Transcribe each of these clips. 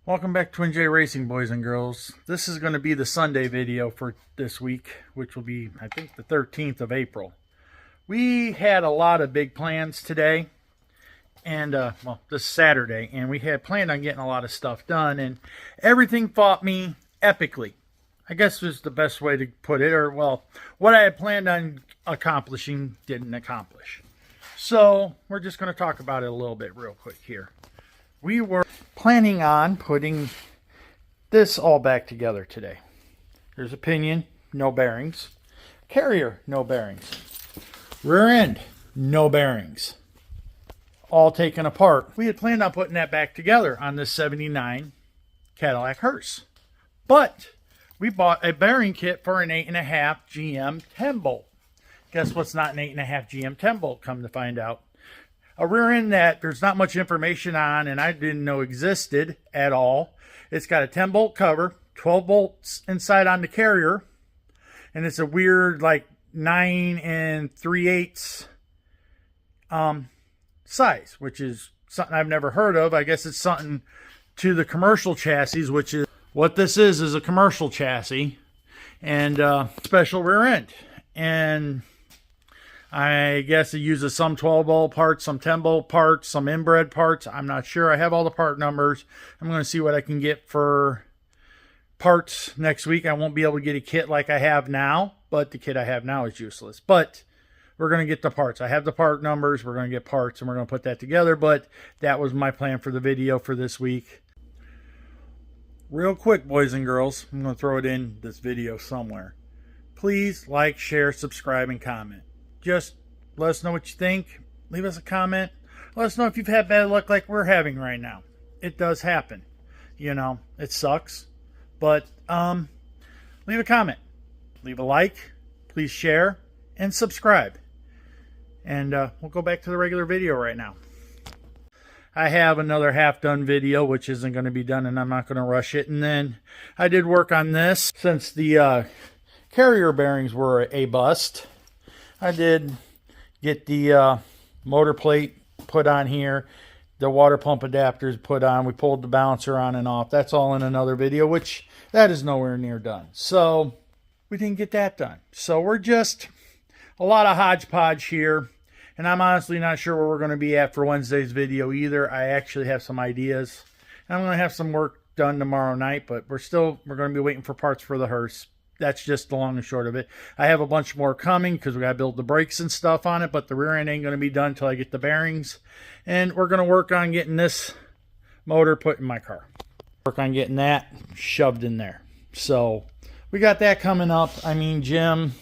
Welcome back to Twin J Racing, boys and girls. This is going to be the Sunday video for this week, which will be, I think, the 13th of April. We had a lot of big plans today, and, well, this Saturday, and we had planned on getting a lot of stuff done, and everything fought me epically. I guess was the best way to put it, or, well, what I had planned on accomplishing didn't accomplish. So, we're just going to talk about it a little bit real quick here. We were planning on putting this all back together today. There's a pinion, no bearings. Carrier, no bearings. Rear end, no bearings. All taken apart. We had planned on putting that back together on this 79 Cadillac hearse. But we bought a bearing kit for an 8.5 GM 10 bolt. Guess what's not an 8.5 GM 10 bolt, come to find out? A rear end that there's not much information on and I didn't know existed at all. It's got a 10 bolt cover, 12 bolts inside on the carrier, and it's a weird like 9 3/8 size, which is something I've never heard of. I guess it's something to the commercial chassis, which is what this is a commercial chassis and special rear end. And I guess it uses some 12 bolt parts, some 10 bolt parts, some inbred parts. I'm not sure. I have all the part numbers. I'm going to see what I can get for parts next week. I won't be able to get a kit like I have now, but the kit I have now is useless. But we're going to get the parts. I have the part numbers. We're going to get parts and we're going to put that together. But that was my plan for the video for this week. Real quick, boys and girls, I'm going to throw it in this video somewhere. Please like, share, subscribe, and comment. Just let us know what you think. Leave us a comment. Let us know if you've had bad luck like we're having right now. It does happen. You know, it sucks. But leave a comment. Leave a like. Please share and subscribe. And we'll go back to the regular video right now. I have another half-done video, which isn't going to be done, and I'm not going to rush it. And then I did work on this. Since the carrier bearings were a bust, I did get the motor plate put on here, the water pump adapters put on. We pulled the balancer on and off. That's all in another video, which that is nowhere near done. So we didn't get that done. So we're just a lot of hodgepodge here. And I'm honestly not sure where we're going to be at for Wednesday's video either. I actually have some ideas. I'm going to have some work done tomorrow night, but we're going to be waiting for parts for the hearse. That's just the long and short of it. I have a bunch more coming because we got to build the brakes and stuff on it, but the rear end ain't going to be done until I get the bearings. And we're going to work on getting this motor put in my car. Work on getting that shoved in there. So we got that coming up. I mean, Jim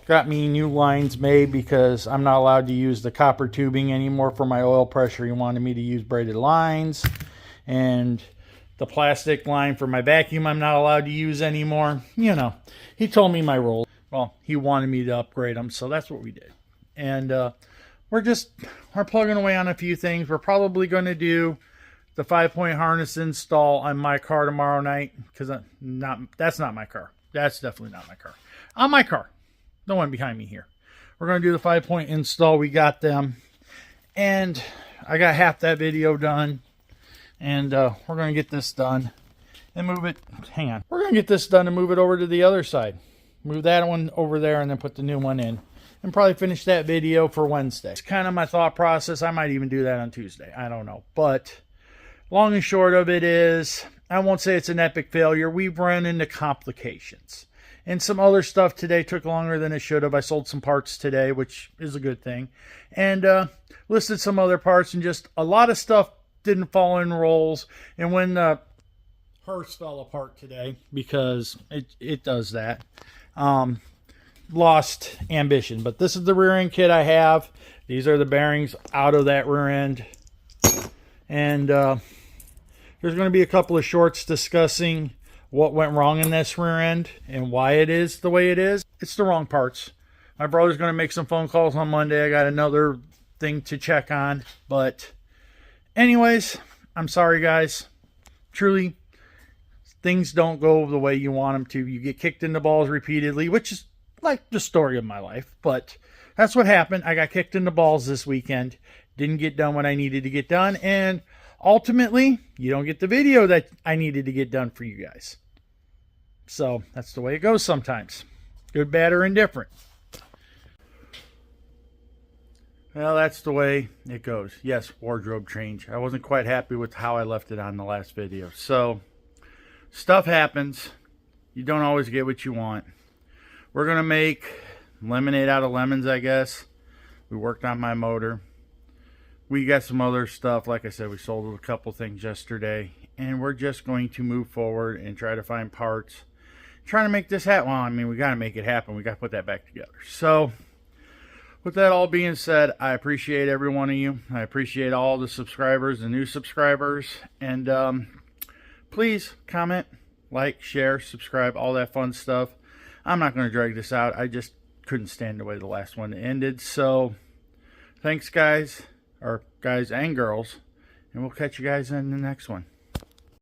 got me new lines made because I'm not allowed to use the copper tubing anymore for my oil pressure. He wanted me to use braided lines. And the plastic line for my vacuum I'm not allowed to use anymore. You know, he told me my role. Well, he wanted me to upgrade them, so that's what we did. And we're plugging away on a few things. We're probably going to do the 5-point harness install on my car tomorrow night, because that's not my car. That's definitely not my car. On my car. The one behind me here. We're going to do the 5-point install. We got them. And I got half that video done. And we're going to get this done and move it. Hang on. We're going to get this done and move it over to the other side. Move that one over there and then put the new one in. And probably finish that video for Wednesday. It's kind of my thought process. I might even do that on Tuesday. I don't know. But long and short of it is, I won't say it's an epic failure. We've run into complications. And some other stuff today took longer than it should have. I sold some parts today, which is a good thing. And listed some other parts, and just a lot of stuff didn't fall in rolls. And when the hearse fell apart today, because it does that, lost ambition. But this is the rear end kit I have. These are the bearings out of that rear end. And there's going to be a couple of shorts discussing what went wrong in this rear end and why it is the way it is. It's the wrong parts. My brother's going to make some phone calls on Monday. I got another thing to check on. But anyways, I'm sorry, guys. Truly, things don't go the way you want them to. You get kicked in the balls repeatedly, which is like the story of my life. But that's what happened. I got kicked in the balls this weekend. Didn't get done what I needed to get done. And ultimately, you don't get the video that I needed to get done for you guys. So that's the way it goes sometimes. Good, bad, or indifferent. Well, that's the way it goes. Yes, wardrobe change. I wasn't quite happy with how I left it on the last video. So, stuff happens. You don't always get what you want. We're going to make lemonade out of lemons, I guess. We worked on my motor. We got some other stuff. Like I said, we sold a couple things yesterday. And we're just going to move forward and try to find parts. Trying to make this happen. Well, I mean, we got to make it happen. We got to put that back together. So, with that all being said, I appreciate every one of you. I appreciate all the subscribers, the new subscribers. And please comment, like, share, subscribe, all that fun stuff. I'm not going to drag this out. I just couldn't stand the way the last one ended. So, thanks guys, or guys and girls. And we'll catch you guys in the next one.